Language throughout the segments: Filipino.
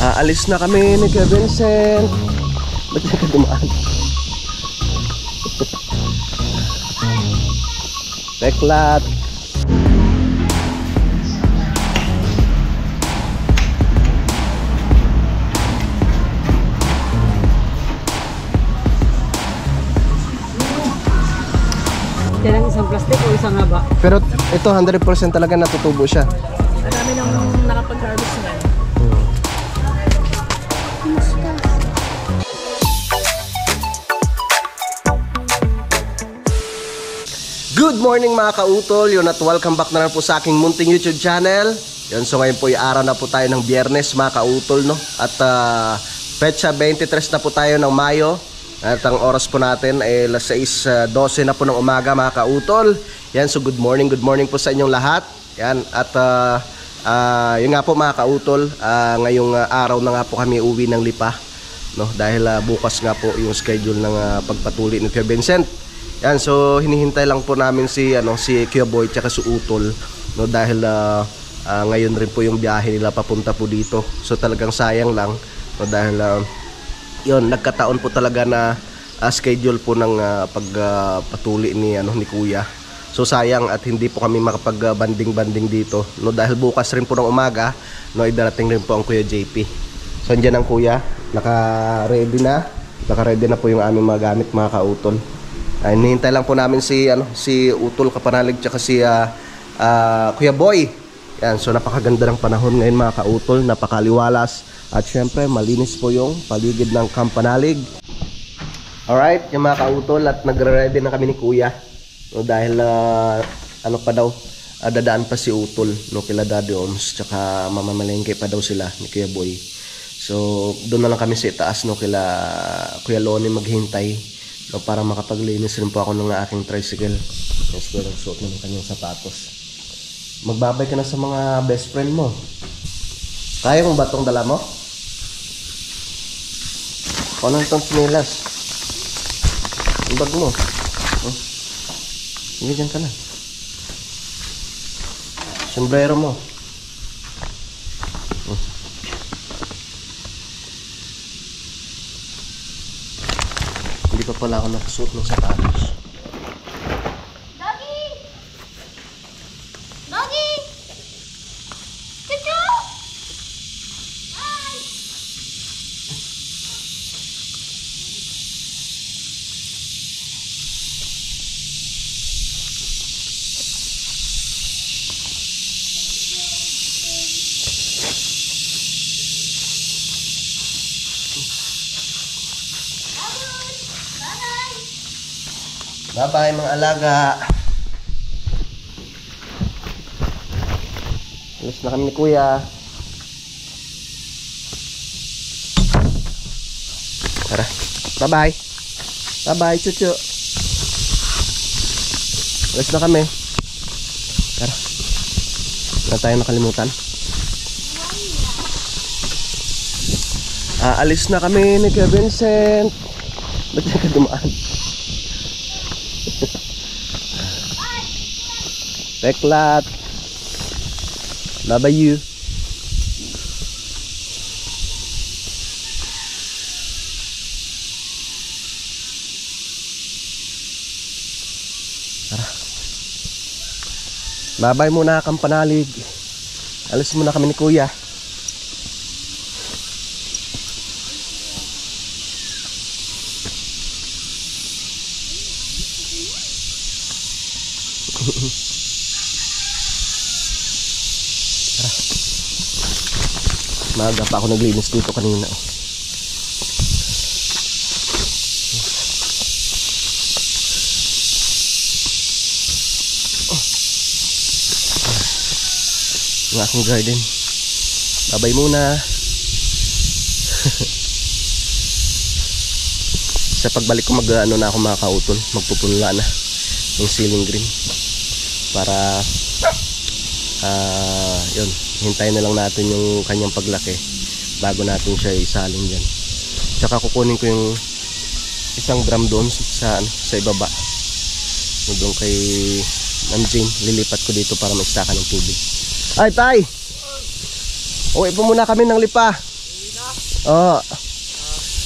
Aalis na kami ni Kuya Vincent. Ba't na ka dumaan? Teklat. Yan ang isang plastic o isang haba? Pero ito 100% talaga natutubo siya. Marami nang nakapag-harvest na. Good morning mga kautol, yun at welcome back na rin po sa aking munting YouTube channel. Yun, so ngayon po ay araw na po tayo ng Biyernes mga kautol, no? At petsa 23 na po tayo ng Mayo. At ang oras po natin ay 6:12 na po ng umaga mga kautol. Yan, so good morning po sa inyong lahat. Yan, at yun nga po mga kautol, ngayong araw na nga po kami uwi ng Lipa, no? Dahil bukas nga po yung schedule ng pagpatuli ni Kuya Vincent. Yan, so hinihintay lang po namin si Kuya Boy tsaka si Utol, no? Dahil ngayon rin po yung biyahe nila papunta po dito. So talagang sayang lang, no? Dahil yun, nagkataon po talaga na schedule po ng pagpatuli ni Kuya. So sayang at hindi po kami makapag-banding dito, no? Dahil bukas rin po ng umaga, no, ay darating rin po ang Kuya JP. So andyan ang Kuya, naka-ready na po yung aming mga gamit mga kautol. Hinihintay lang po namin si Utol Kapanalig tsaka si Kuya Boy. Yan, so napakaganda ng panahon ngayon mga kautol, napakaliwalas. At syempre malinis po yung paligid ng Kampanalig. Alright, yung mga kautol, at nagre-ready na kami ni Kuya, no? Dahil dadaan pa si Utol, no, kila Daddy Oms, tsaka mamamalengke pa daw sila ni Kuya Boy. So doon na lang kami sa itaas, no, kila Kuya Loni maghintay, no, para makapaglinis rin po ako ng aking tricycle. Yes, ko lang suot na ng kanyang sapatos. Magbabay ka na sa mga best friend mo. Kaya mo ba itong dala mo? Ano itong sinilas? Ang bag mo. Hindi, dyan ka na. Sombrero mo. Hindi pa pala ako nakasuot ng sapatos. Bye-bye mga alaga. Alis na kami ni Kuya. Tara. Bye-bye. Bye-bye, chuchu. Alis na kami. Tara. Wala tayo nakalimutan. Alis na kami ni Kuya Vincent. Ba't na ka dumaan? Teklat. Bye you. Tara. Bye muna Kampanalig. Alis muna kami ni Kuya. Maaga pa ako naglinis dito kanina. Ang aking garden. Babay muna. Sa pagbalik ko na ako mga kautol, magpupunla na yung ceiling green para yun, hintayin na lang natin yung kanyang paglaki bago natin siya isalin dyan. Tsaka kukunin ko yung isang drum doon sa ibaba, doon kay Nanjing. Lilipat ko dito para mag-staka ng tubig. Ay tay, uwi po muna kami ng Lipa. Ah,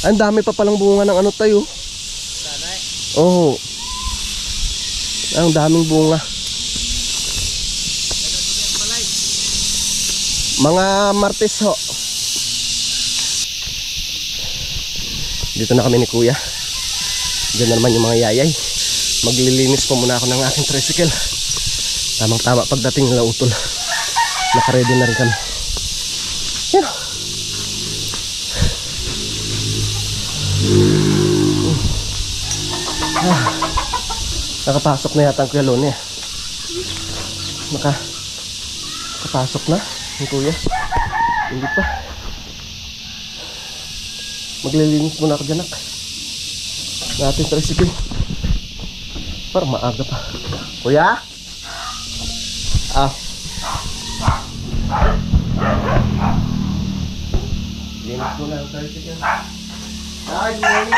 ang dami pa palang bunga ng ano tayo. Oo. Ang daming bunga. Mga Martes ho. Dito na kami ni Kuya. Diyan na naman yung mga yayay. Maglilinis po muna ako ng aking tricycle. Tamang tama pagdating nila utol. Nakaready na rin kami. Yan. Nakapasok na yata ang Kuya Lone. Nakapasok na ang Kuya. Hindi pa. Maglilinis muna ako dyan nak. Natin tricycle. Para maaga pa. Kuya? Ah. Linis muna ang tricycle. Ay, good morning.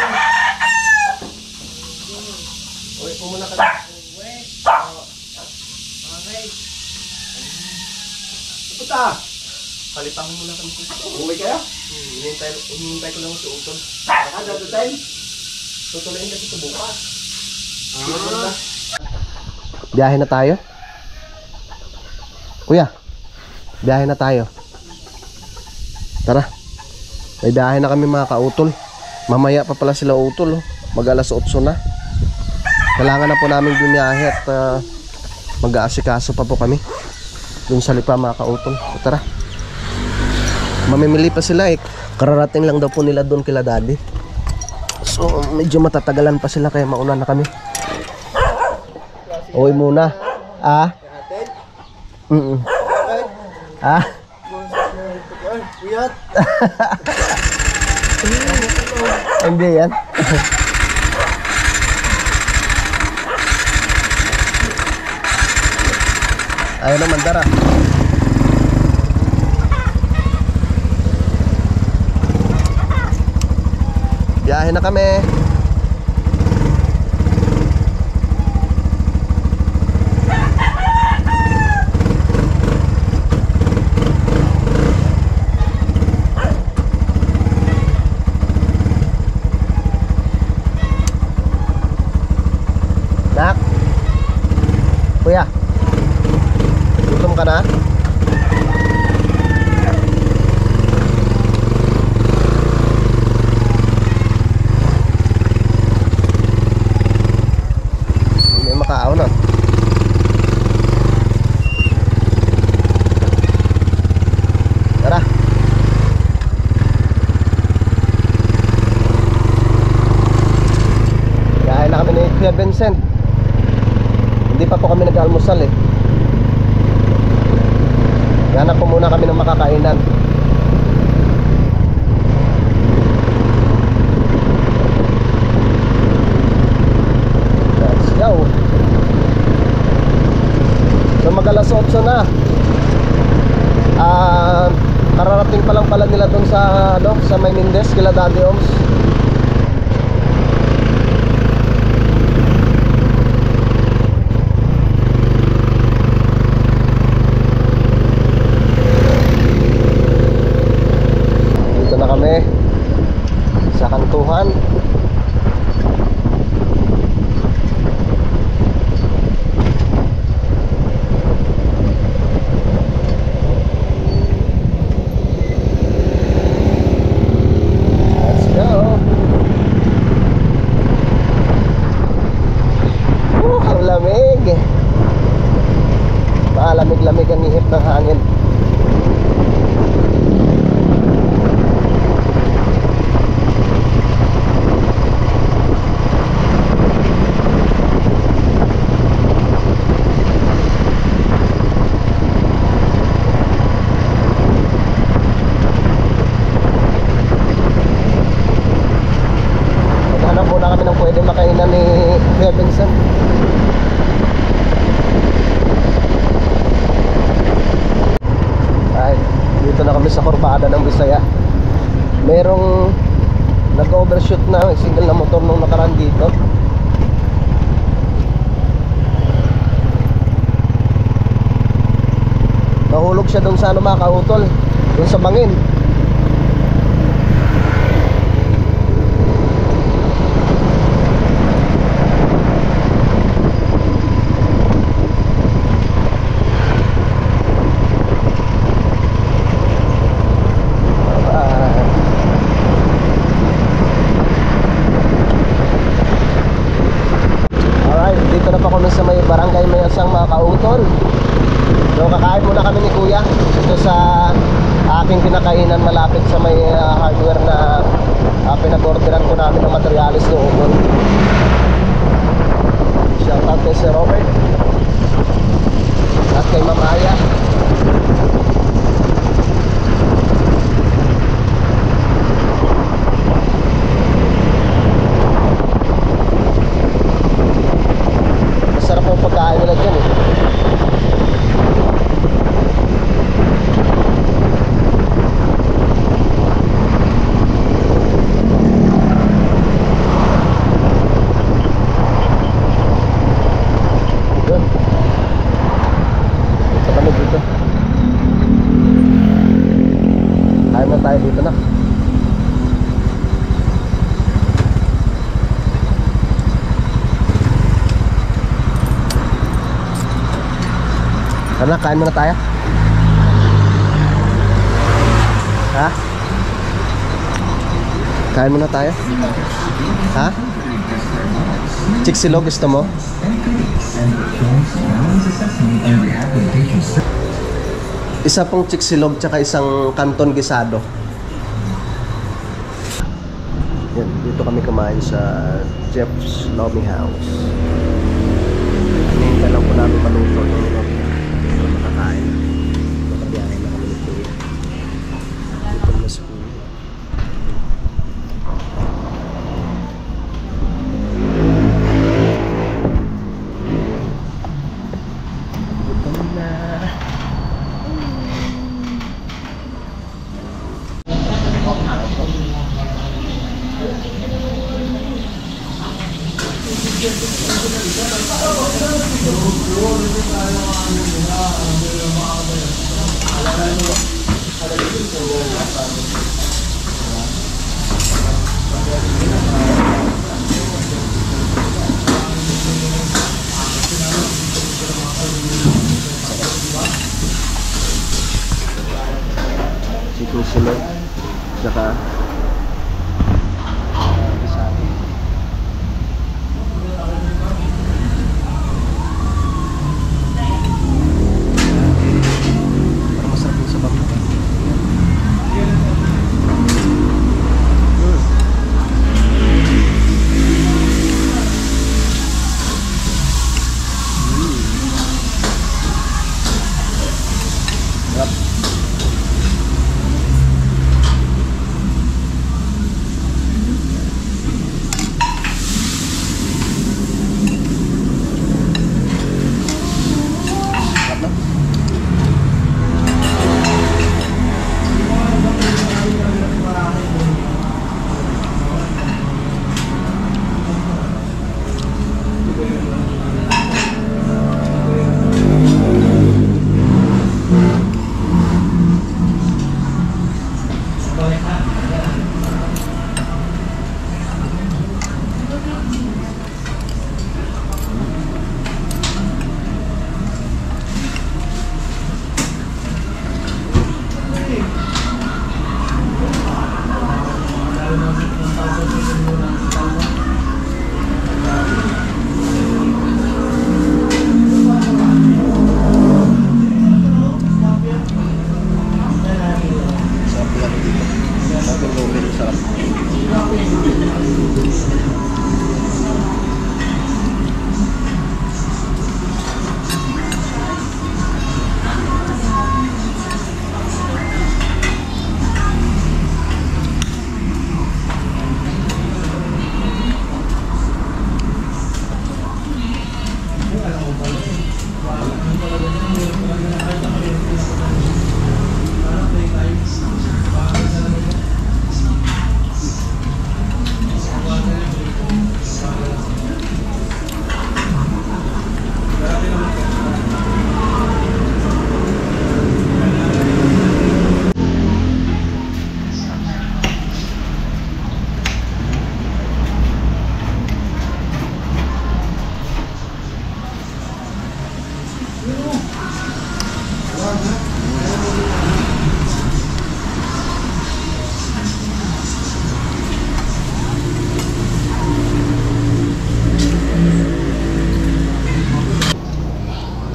Uy, pumuna ka na. Okay. Puta! Palitan mo muna kami. Uwi kaya? Hinihintay ko lang sa utol. Dado time? Tutuloyin kasi ito bukas. Biyahe na tayo? Kuya, biyahe na tayo. Tara. May biyahe na kami mga kautol. Mamaya pa pala sila utol. Mag alas 8 na. Kailangan na po namin bumiyahe at mag-aasikaso pa po kami dun sa Lipa mga kautol. So, tara. Mamimili pa sila eh. Kararating lang daw po nila doon kila daddy. So medyo matatagalan pa sila kaya mauna na kami. Uwi muna. Ah? Ah? Hindi yan. Ayaw naman dara. Biyahe na kami. Nak. Kuya. Gutom ka na? Makaaw na. Tara. Kaya na kami ni Kuya Vincent. Hindi pa po kami nag-almusal eh. Hanap po muna kami ng makakainan. Let's go. So mag-alas 8 na. Kararating pa lang pala nila dun sa sa Maynindes kila Daddy Oms. Dito na kami sa kantuhan. Lamig ang ihip ng hangin. Maghanap muna kami ng pwede makainan ni Kuya Vincent. Dito na kami sa kurbada ng Bisaya. Merong nag-overshoot na single na motor nung nakaraan dito. Nahulog siya doon sa ano mga kautol, doon sa bangin. sa may hardware na pinag-orderan ko namin ng materialis noon. Shoutout kay Sir Robert at kay Ma'am Aya. Masarap ang pagkain nila dyan eh. Tayo dito na. Tara, kain muna tayo. Ha? Kain muna tayo. Ha? Chiksilog gusto mo? Isa pong chiksilog tsaka isang kanton gisado. Yan, dito kami kumain sa Jeff's Lobby House. Hinihintay lang po namin maluto ng makakain. Makabiyahin na kami nito. Dito na sa ulo. Dito na. Chicken silog saka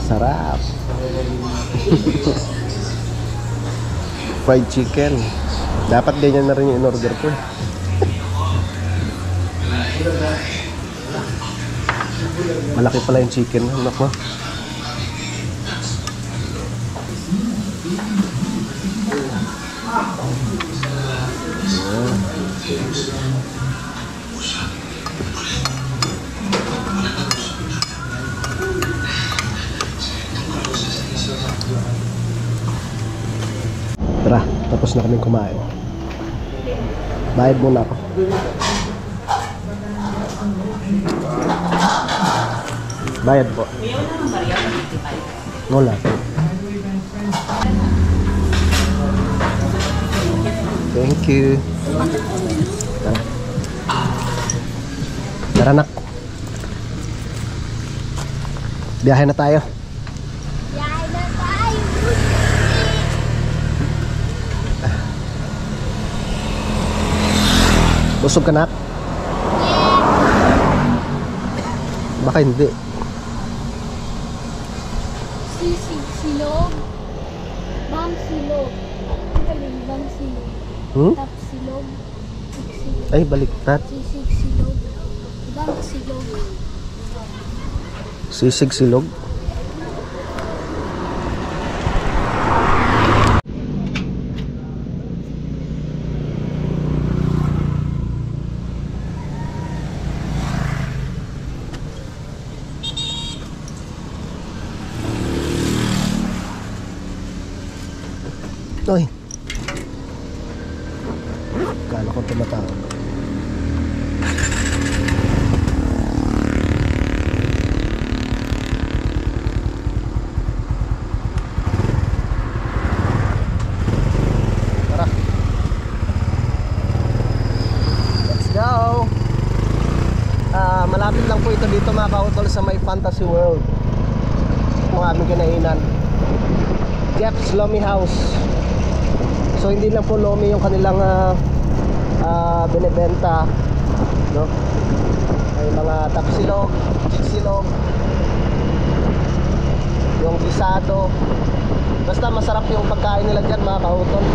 Sarap. Fried chicken. Dapat ganyan na rin yung in-order ko. Malaki pala yung chicken. Anak mo. Tara, tapos na kaming kumain. Bayad muna ako. Bayad po. Wala. Thank you. Tara. Tara nak. Biyahe na tayo. Busog ka na? Baka hindi. Sisig silog. Bang silog. Ang galing, bang silog. Tap silog. Silog. Ay, baliktad. Sisig silog. Bang silog. Sisig silog. Ay. Kala ko tumatawag. Tara. Let's go. Malapit lang po ito dito mga kautol sa may Fantasy World. Kung aming kinainan. Jeff's Lomi House. So hindi lang po lomi yung kanilang binebenta, no? May mga tapsilog, chiksilog, yung gisado. Basta masarap yung pagkain nila dyan mga kautol.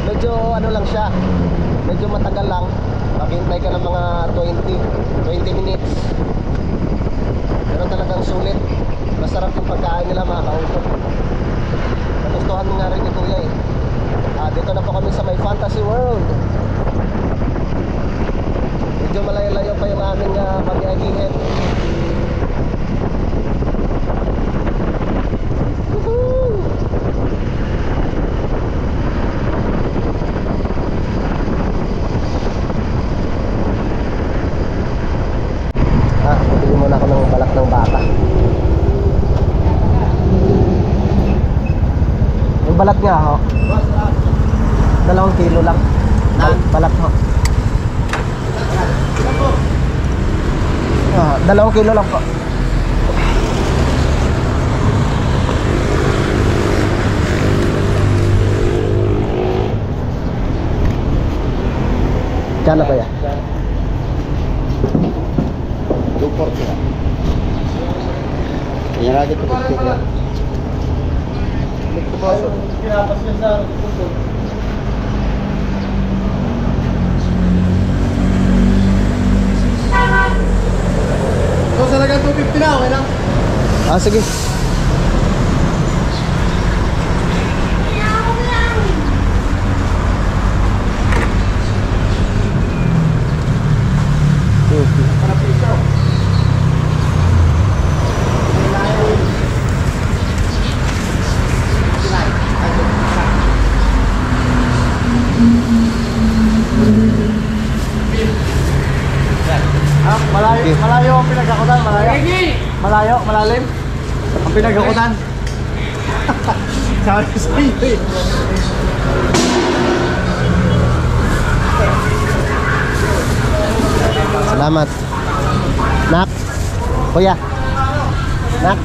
Medyo ano lang siya, medyo matagal lang. Maghintay ka ng mga 20 minutes. Pero talagang sulit. Masarap yung pagkain nila mga kautol. Nagustuhan nga rin ni Kuya eh. Dito na po kami sa may Fantasy World. Medyo malayo-layo pa yung aming pag-iagihin. Bibili muna ako ng balat ng baka. Yung balat nga ho, 2 kilo lang. Balat ho. 2 kilo lang po. Kano ba yan? 240 lang. Yan lagi ito pagkita. Pinapas yan sa kusog. So salagang 250 na, okay lang? Sige. Para piso. Malayo ang pinaghakutan, malayo, malalim ang pinaghakutan. Sabi sa iyo eh. Salamat. Nak. Kuya. Nak.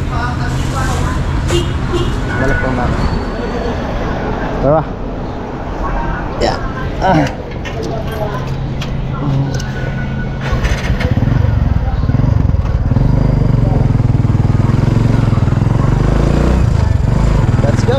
Balik po ba? Tara. Ya. Let's go.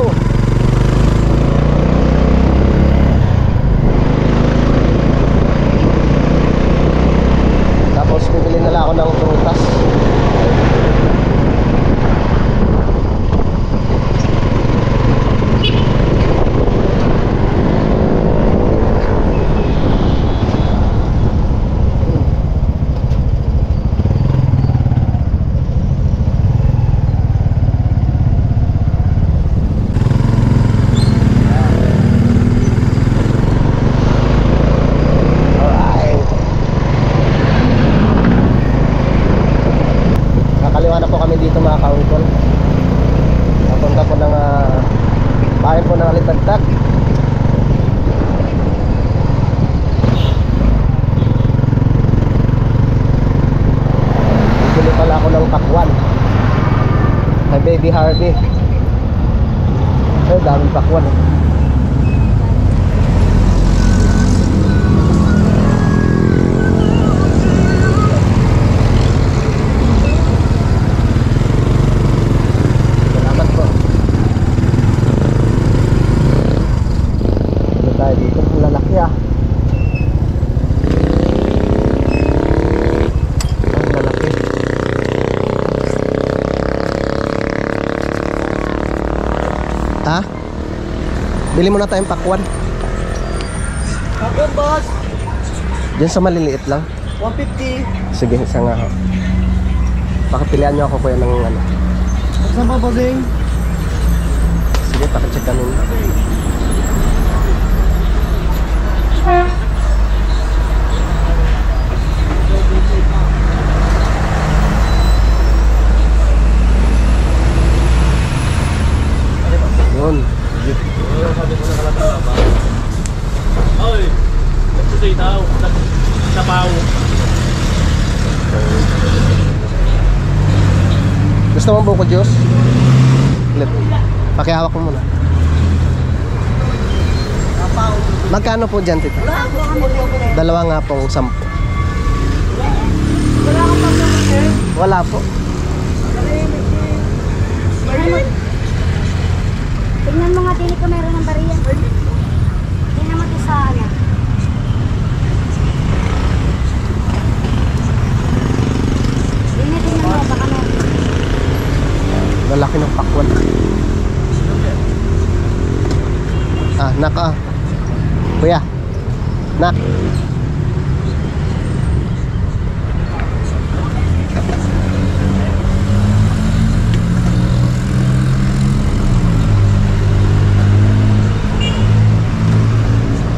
Baby Harvey. Ay, daming pakwan. Salamat po. Dito tayo dito. Ang lalaki ah. Ang lalaki. Ha? Bili mo na tayong pakwan. Pakwan, boss. Diyan sa maliliit lang. 150. Sige, isa nga ho. Pakipilian nyo ako kuya ng ano. Saan pa, bossing? Sige, pakicheck kami. Yun. Oy, nagsusay daw, nagsabaw. Gusto mo buko juice? Lip. Pakihawak mo muna. Magkano po dyan, tita? Dalawa nga pong 10. Wala po. Tingnan mo nga, dili ko meron ng bariya. Tingnan mo ito sa ano. Tingnan mo, baka meron. Lalaki ng pakwan. Nak ah. Kuya. Nak.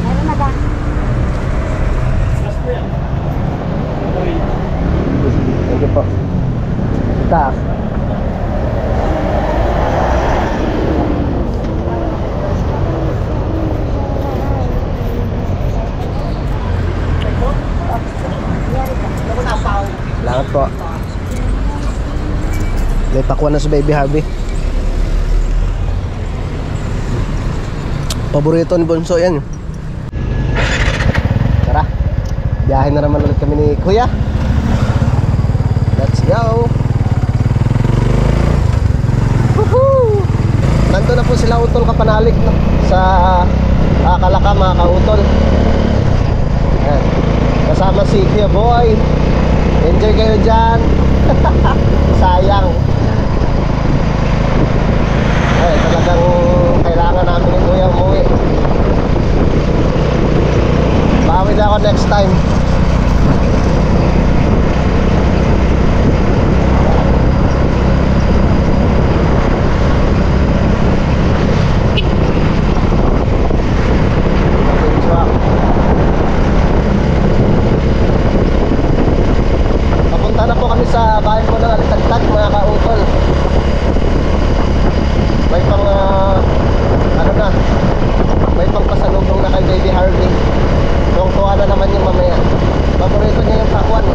Meron na ba? Thank you po. Tita. Salamat po. May pakwan na sa Baby Harvey. Paborito ni Bonso yan. Tara. Biyahe na naman ulit kami ni Kuya. Let's go. Woohoo! Nandun na po sila Utol Kapanalik no? Sa Kalaka mga kautol. Ayan. Kasama si Kuya Boy. Enjoy kayo dyan. Sayang. Ay, talagang kailangan namin ni Kuya umuwi. Bawi na ako next time. Papunta na po kami sa bahay po ng Alitagtag mga kautol. May pang ano na, may pang pasalubong na kay Baby Harvey. Tuwang-tuwa na naman yung mamaya. Paborito niya yung pakwan.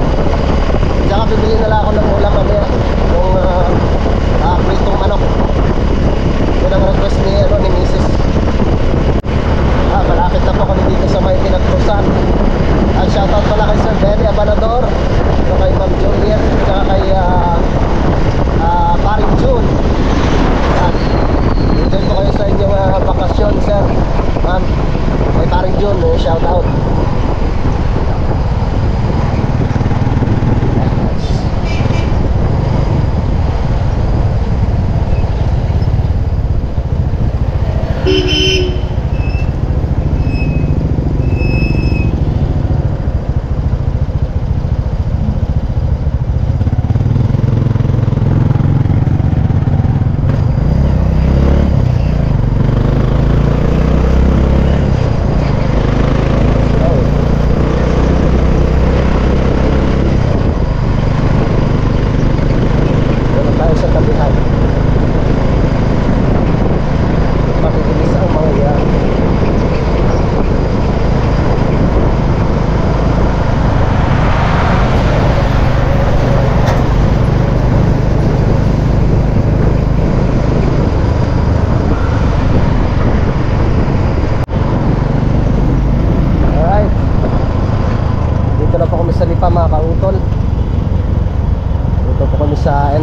Tsaka bibili na lang ako ng ulam mamaya. Yung pritong manok. Yun ang request ni, ni Mrs. Malapit na po kami dito sa may pinagkrusan. Shoutout pala kay Sir Benny Abanador, kay Ma'am Juliet, tsaka kay Paring June. Enjoy po kayo sa inyong bakasyon, sir. Ma'am, kay Paring June, shoutout.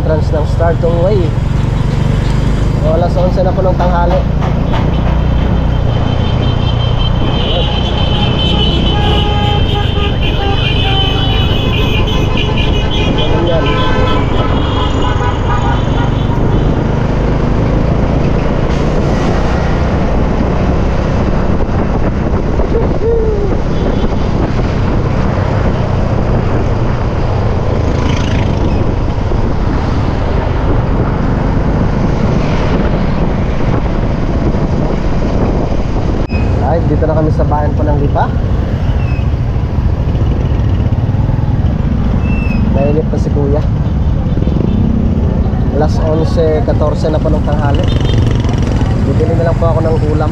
entrance ng Startong Way. So, alas 11 na po ng tanghali. Ayan. Dito na kami sa bayan po ng Lipa. Nainip pa si Kuya. Alas 11:14 na po ng tanghali. Bibili na lang po ako ng ulam.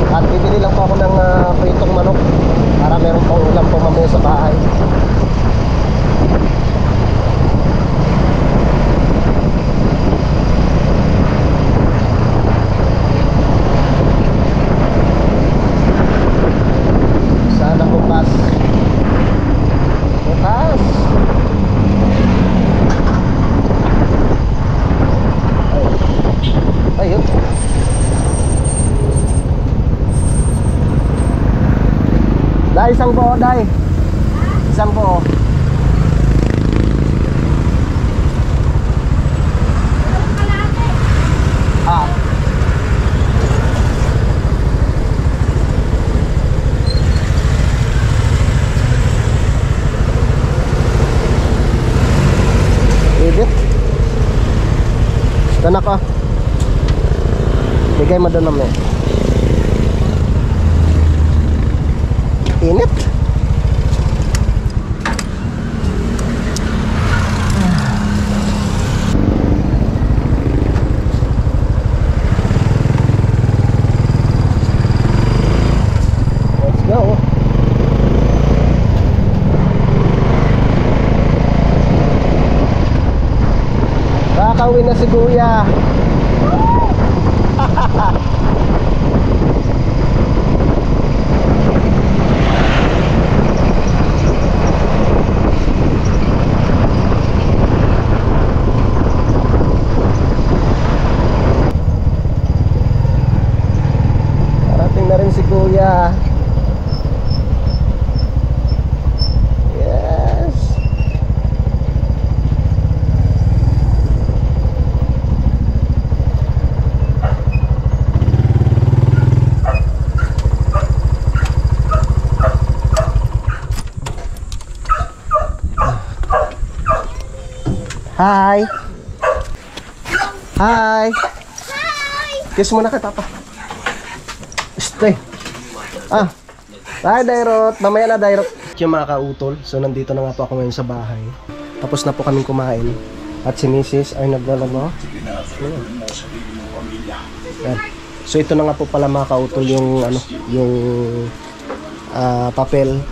At bibili lang po ako ng pritong manok para meron pang ulam po mamaya sa bahay. Sana bukas. Bukas. Ayun. Dai, isang buo, Dai. Isang buo. Ah. Edit. Tanak ka. Bigay mo doon naman. Init. Let's go. Kakauwi na si Kuya. Kuya. Yes. Hi. Hi. Kiss muna kay Papa. Stay. Ah, hi Dairot, mamaya na Dairot. Yung mga kautol, so nandito na nga po ako ngayon sa bahay. Tapos na po kaming kumain. At si Mrs. ay naglalaro. Yan. So ito na nga po pala mga kautol yung ano, yung papel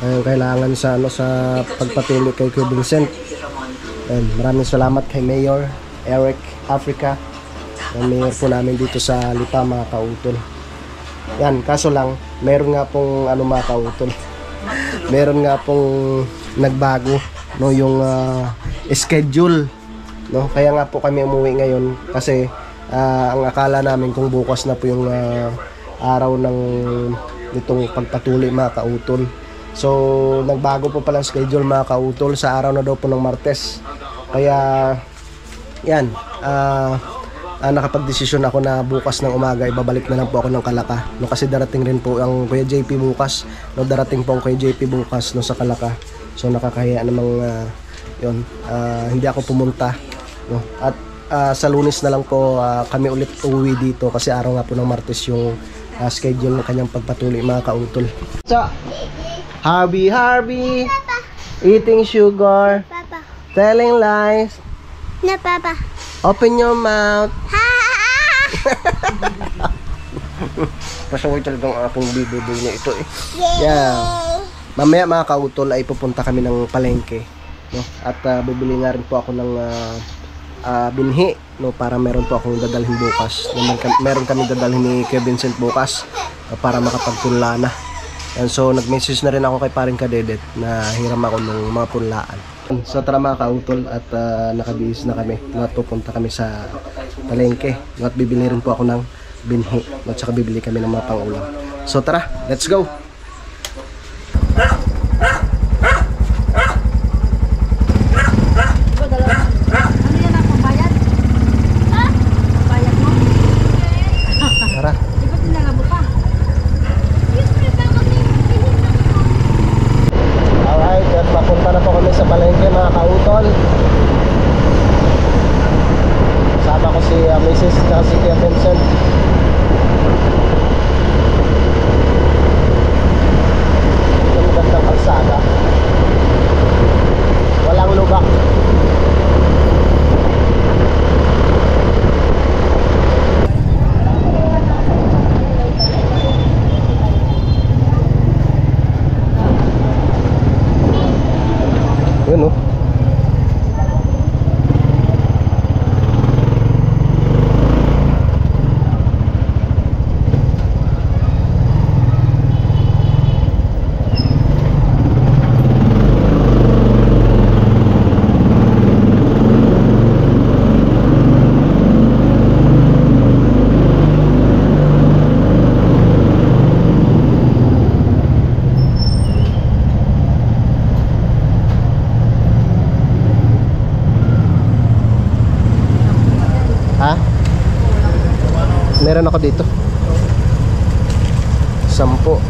ay kailangan sa ano sa pagpatuloy kay Kuya Vincent. Yan. Maraming salamat kay Mayor Eric Africa. Ang mayor po namin dito sa Lipa mga kautol. Yan, kaso lang, meron nga pong ano mga kautol. Meron nga pong nagbago no yung schedule, no? Kaya nga po kami umuwi ngayon kasi ang akala namin kung bukas na po yung araw ng nitong pagpatuloy mga kautol. So, nagbago po pala ang schedule mga kautol sa araw na daw po ng Martes. Kaya yan, nakapagdesisyon ako na bukas ng umaga ibabalik na lang po ako ng Kalaka, no, kasi darating rin po ang Kuya JP bukas, no, darating po ang Kuya JP bukas no sa Kalaka. So nakakahiya namang yun, hindi ako pumunta, no? At sa Lunes na lang po kami ulit uuwi dito kasi araw nga po ng Martes yung schedule ng kanyang pagpatuloy, mga kautol. So, Harvey, eating sugar, Papa. telling lies, Na, Papa. open your mouth. Ha! Pasaway talagang aking bibiboy na ito eh. Yeah. Mamaya mga kautol ay pupunta kami ng palengke, no? At bibili nga rin po ako ng binhi, no? Para meron po akong dadalhin bukas. Meron kami dadalhin ni Kuya Vincent bukas para makapagpunla na. And so nag-message na rin ako kay paring Kadedet na hiram ako ng mga punlaan. So tara mga kautol at nakabihis na kami at pupunta kami sa palengke at bibili rin po ako ng binhi at saka bibili kami ng mga pang-ulam. So tara, let's go! Tara. Alright, at papunta na po kami sa palengke mga kautol. Sama ko si Mrs. at si Kuya Vincent. Ang gandang kalsada. Walang lubak. Yun o. Ha? Meron ako dito. 10.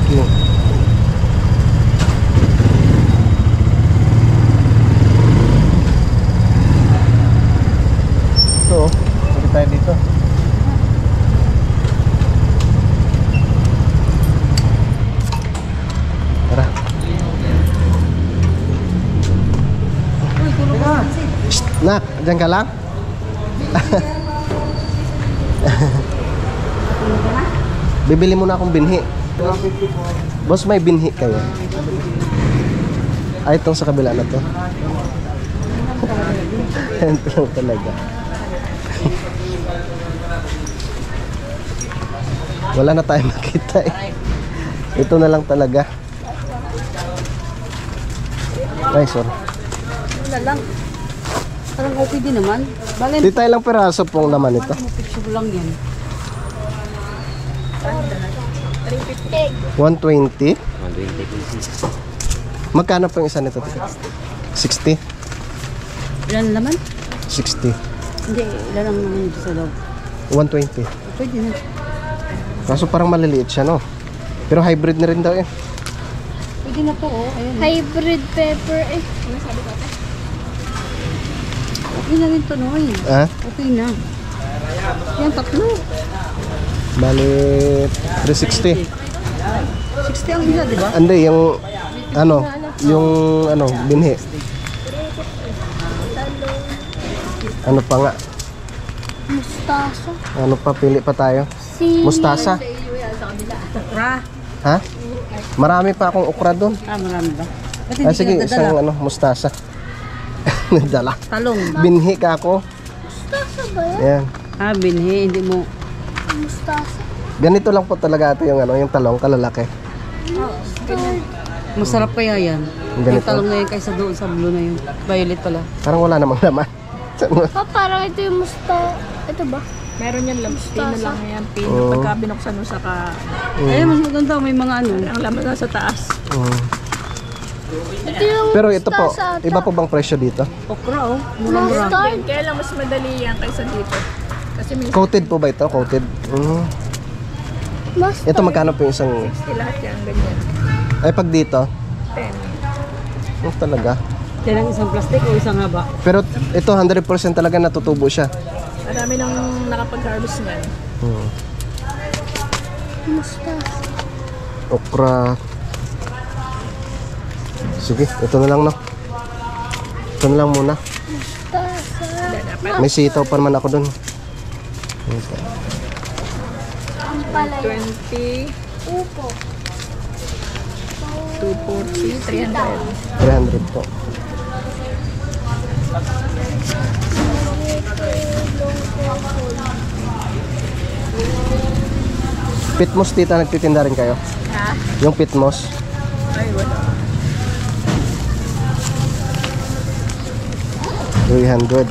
Okay. Ito, pwede tayo dito. Tara. Shh, nak, dyan ka lang? Bibili muna akong binhi. Boss, may binhi kayo? Ay, itong sa kabila na to. Ito lang talaga. Wala na tayo makita eh. Ito na lang talaga. Ay, sorry. Wala lang. Parang okay din naman. Bale, Di tayo lang peraso pong naman ito. picture lang yan. 120. Magkano po yung isa nito? 60? Ilan naman? 60. Hindi, ilan lang naman ito sa loob. 120. Pwede na. Kaso parang maliliit siya, no? Pero hybrid na rin daw eh. Pwede na po, oh. Ayun. Hybrid pepper eh. Okay na rin to, Noy. Ha? Okay na. Yan, tatlo. Bali, 360. 60 ang isa, di ba? Hindi, yung binhi. Ano pa nga? Mustasa. Ano pa, pili pa tayo? Mustasa. Ra. Ha? Marami pa akong okra doon. Marami ba? Ba't Ah, hindi sige, ka nadala? isang mustasa. Nadala. Talong. Binhi ka ako. Mustasa ba yan? Yan. Binhi, hindi mo. Mustasa. Ganito lang po talaga ito yung yung talong kalalaki. Masarap kaya yan. Ganito. Yung talong na yan kaysa doon sa blue na yun. Violet pala. Parang wala namang laman. Pa, parang ito yung ito ba? Meron yan lang, pin na lang yan, pin. Oo. Pagka binuksan mo saka, Ayun, mas maganda. May mga ano. ang laman nasa taas. Ito yung Pero ito po, mustasa ata. iba po bang presyo dito? Okra, oh. Murang-murang. Mustard. Kaya lang mas madali yan kaysa dito. Kasi may Coated po ba ito? Coated. Mas Ito magkano po yung isang... 60 lahat yan, ganyan. Ay, pag dito? 10. Oh, talaga. Yan ang isang plastic o isang haba. Pero ito 100% talaga natutubo siya. Marami nang nakapag-harvest niyan. mustasa. Okra. Sige, ito na lang, no? Ito na lang muna. Mustasa. May sitaw pa naman ako dun. Ang palaya. 20, Upo. 240, 300. 300 po. Pitmos, tita, nagtitinda rin kayo? Ha? Yung pitmos. Ay, wala. 300.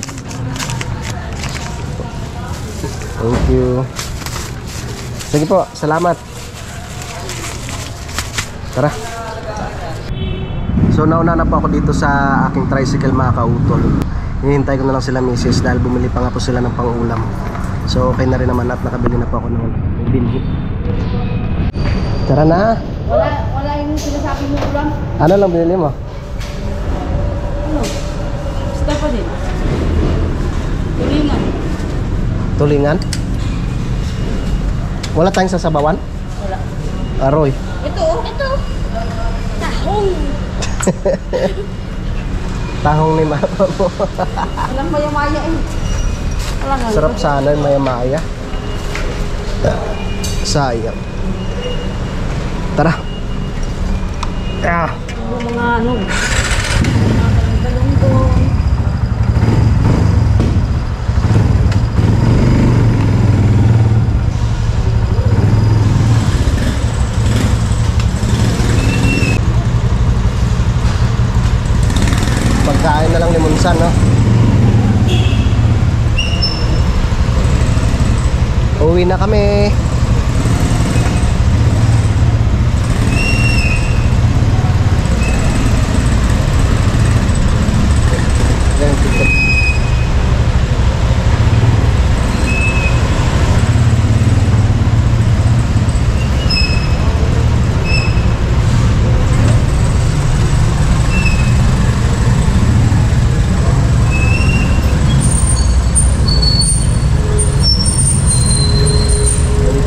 Thank you. Sige po, salamat. Tara. So nauna na po ako dito sa aking tricycle, mga kautol. Hinihintay ko na lang sila misis dahil bumili pa nga po sila ng pang-ulam. So okay na rin naman at nakabili na po ako ng binhi. Tara na. Wala yung sinasabi mo ulam. Ano lang binili mo? Ano? Basta pa din. Tulingan. Tulingan? Wala tayong sasabawan? Wala. Aroy. Ito oh. Ito. Tahong. Tahong ni mama mo. Walang maya-maya eh. Wala nga. Sarap sana yung maya-maya. Sayang. Tara. Yung mga ano. Mga galunggong. Pagkain na lang ni Munsan, no? Uwi na kami.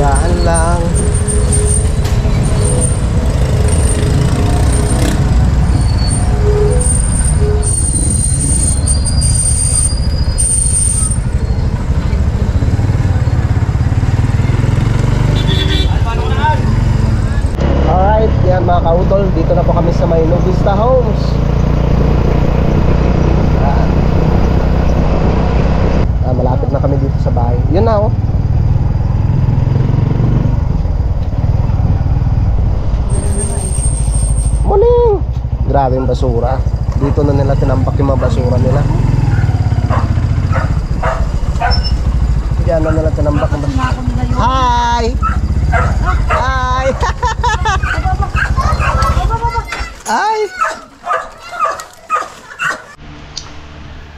Tandaan lang. Alright, yan mga kautol, dito na po kami sa may Novista Homes. Malapit na kami dito sa bahay. Yun na, oh. Morning! Grabe yung basura. Dito na nila tinambak yung mga basura nila. Diyan na nila tinambak yung basura. Hi! Hi! Hi!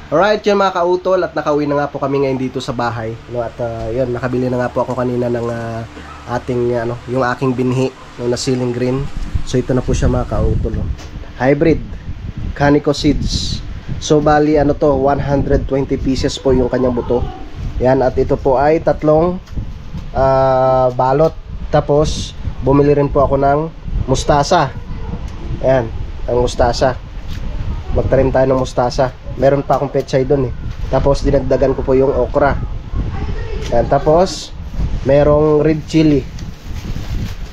Alright, yun mga kautol, at nakauwi na nga po kami ngayon dito sa bahay, no? At yun, nakabili na nga po ako kanina ng ating yung aking binhi, no, na ceiling green. So ito na po siya mga kautol, no? Hybrid Canico seeds. So bali to, 120 pieces po yung kanyang buto. Yan, at ito po ay tatlong balot. Tapos bumili rin po ako ng mustasa. Ayan, ang mustasa. Magtanim tayo ng mustasa. Meron pa akong pechay doon eh. Tapos dinagdagan ko po yung okra. Ayan, tapos merong red chili.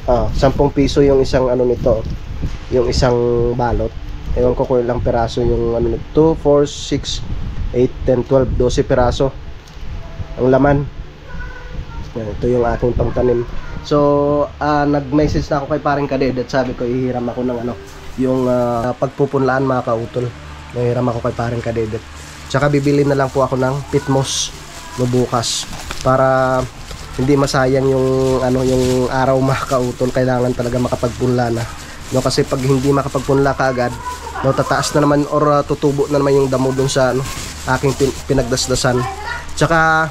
10 piso yung isang nito. Yung isang balot. Ewan ko kung ilang piraso yung nito. 2, 4, 6, 8, 10, 12, 12 piraso ang laman. Ayan, ito yung aking pangtanim. So nag-message na ako kay paring Kaded at sabi ko ihiram ako ng yung pagpupunlaan mga kautol. Nahiram ako kay paring Kaded. Tsaka bibili na lang po ako ng pitmos no bukas para hindi masayang yung yung araw mga kautol. Kailangan talaga makapagpunla na, no? Kasi pag hindi makapagpunla kaagad, no, tataas na naman or tutubo na naman yung damo dun sa aking pinagdasdasan. Tsaka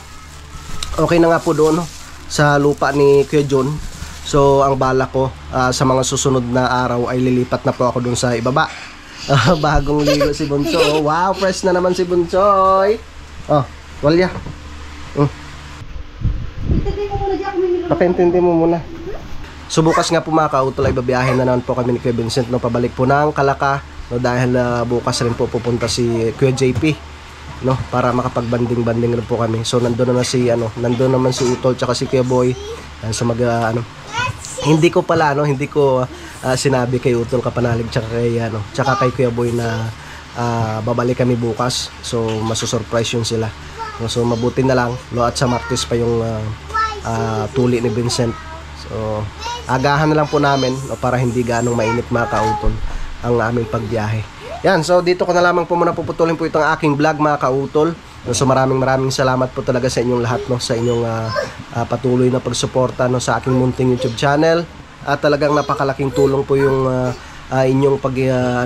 okay na nga po doon, no? Sa lupa ni Kuya John. So ang bala ko sa mga susunod na araw ay lilipat na po ako doon sa ibaba. Bagong ligo si Bunso. Wow, fresh na naman si Bunsoy. Oh, walya. Pakiintindi mo muna. So bukas nga po mga kautol ay babiyahin na naman po kami ni Kuya Vincent, no, pabalik po ng Calaca, no, dahil bukas rin po pupunta si Kuya JP, no, para makapagbanding-banding rin po kami. So nandoon naman si Utol tsaka si Kuya Boy. So hindi ko sinabi kay Utol Kapanalig tsaka kay Kuya Boy na babalik kami bukas. So masusurprise yun sila. So mabuti na lang, no, at sa Martes pa yung tuli ni Vincent. So agahan na lang po namin, no, para hindi ganong mainit mga kautol ang aming pagbiyahe. Yan, so dito ko na lamang po muna puputulin po itong aking vlog mga kautol. So maraming salamat po talaga sa inyong lahat, no, sa inyong patuloy na pagsuporta, no, sa aking munting YouTube channel. At talagang napakalaking tulong po yung inyong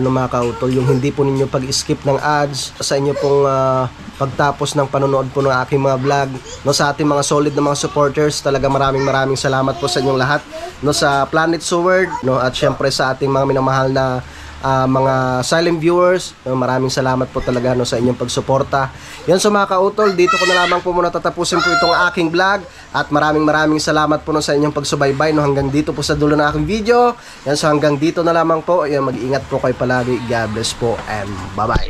mga kautol, yung hindi po ninyo pag-skip ng ads, sa inyo pong pagtapos ng panonood po ng aking mga vlog, no, sa ating mga solid na mga supporters. Talaga maraming salamat po sa inyong lahat, no, sa Planet Sword, no, at syempre sa ating mga minamahal na mga silent viewers, no, maraming salamat po talaga, no, sa inyong pagsuporta. Yan, so mga kautol, dito ko na lamang po muna tatapusin po itong aking vlog. At maraming salamat po, no, sa inyong pagsubaybay, no, hanggang dito po sa dulo ng aking video. Yan, so hanggang dito na lamang po. Yan, mag-iingat po kayo palagi. God bless po and bye bye.